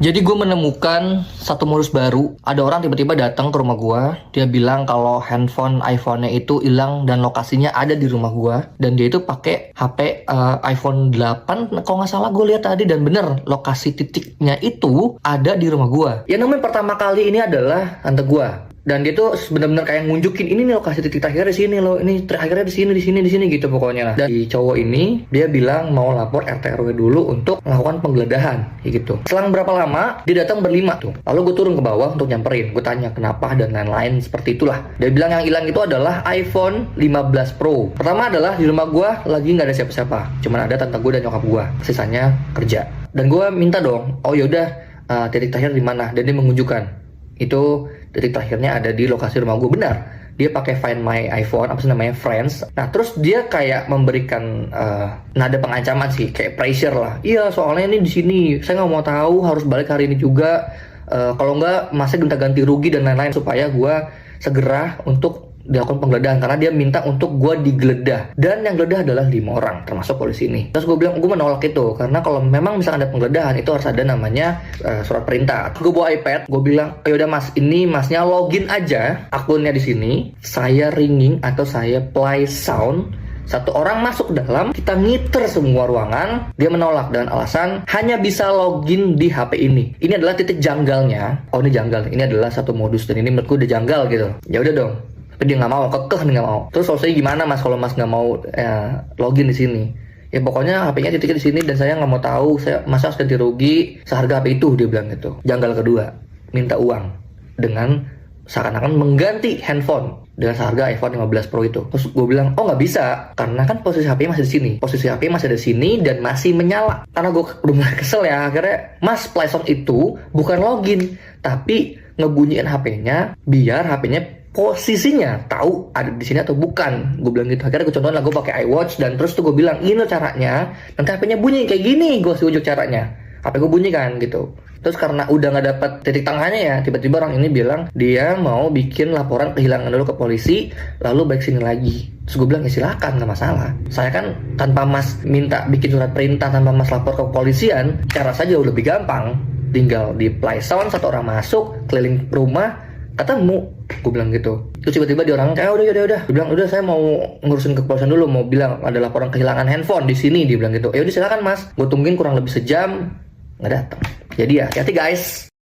Jadi gue menemukan satu modus baru. Ada orang tiba-tiba datang ke rumah gue. Dia bilang kalau handphone iPhone-nya itu hilang dan lokasinya ada di rumah gue. Dan dia itu pakai HP iPhone 8 kalau nggak salah gue lihat tadi. Dan bener, lokasi titiknya itu ada di rumah gue. Yang namanya pertama kali ini adalah tante gue. Dan dia tuh benar-benar kayak ngunjukin ini nih lokasi titik terakhirnya di sini loh, ini terakhirnya di sini gitu pokoknya lah. Dan si cowok ini dia bilang mau lapor RT RW dulu untuk melakukan penggeledahan gitu. Selang berapa lama dia datang berlima tuh. Lalu gue turun ke bawah untuk nyamperin. Gue tanya kenapa dan lain-lain seperti itulah. Dia bilang yang hilang itu adalah iPhone 15 Pro. Pertama adalah di rumah gue lagi nggak ada siapa-siapa, cuman ada tante gue dan nyokap gue. Sisanya kerja. Dan gue minta dong, oh yaudah titik terakhir di mana? Dan dia menunjukkan itu titik terakhirnya ada di lokasi rumah gue. Benar, dia pakai Find My iPhone, apa sih namanya, Friends. Nah terus dia kayak memberikan nada pengancaman sih, kayak pressure lah. Iya soalnya ini di sini, saya nggak mau tahu, harus balik hari ini juga. Kalau nggak masih ganti rugi dan lain-lain, supaya gue segera untuk dilakukan penggeledahan, karena dia minta untuk gue digeledah. Dan yang geledah adalah 5 orang termasuk polisi ini. Terus gue bilang gue menolak itu, karena kalau memang misalkan ada penggeledahan itu harus ada namanya surat perintah. Gue bawa iPad, gue bilang ayo udah mas, ini masnya login aja akunnya di sini, saya ringing atau saya play sound, satu orang masuk ke dalam, kita ngiter semua ruangan. Dia menolak dengan alasan hanya bisa login di HP ini. Ini adalah titik janggalnya. Oh ini janggal, ini adalah satu modus dan ini menurutku udah janggal gitu. Ya udah dong, tapi dia nggak mau, kekeh dia nggak mau. Terus solusinya gimana mas kalau mas nggak mau login di sini? Ya pokoknya HP-nya titiknya di sini dan saya nggak mau tahu, masa harus ganti rugi seharga HP itu, dia bilang gitu. Janggal kedua, minta uang dengan seakan-akan mengganti handphone dengan seharga iPhone 15 Pro itu. Terus gue bilang, oh nggak bisa, karena kan posisi HP masih di sini. Posisi HP masih ada di sini dan masih menyala. Karena gue udah mulai kesel ya, akhirnya mas play sound itu bukan login, tapi ngebunyiin HP-nya biar HP-nya posisinya tahu ada di sini atau bukan. Gue bilang gitu. Akhirnya gue contohin lah, gue pakai iWatch dan terus tuh gue bilang ini loh caranya. Nanti HP-nya bunyi kayak gini, gue kasih unjuk caranya. HP gue bunyi kan gitu. Terus karena udah nggak dapet titik tengahnya ya, tiba-tiba orang ini bilang dia mau bikin laporan kehilangan dulu ke polisi, lalu balik sini lagi. Terus gue bilang ya silakan, nggak masalah. Saya kan tanpa mas minta bikin surat perintah, tanpa mas lapor ke kepolisian, cara saja udah lebih gampang. Tinggal di play sound, satu orang masuk keliling rumah ketemu. Gue bilang gitu. Terus tiba-tiba dia orang kayak udah. Dia bilang udah saya mau ngurusin ke kepolisian dulu, mau bilang ada laporan kehilangan handphone di sini. Dia bilang gitu. Ya udah silakan mas. Gue tungguin kurang lebih sejam, nggak datang. Jadi ya hati-hati guys.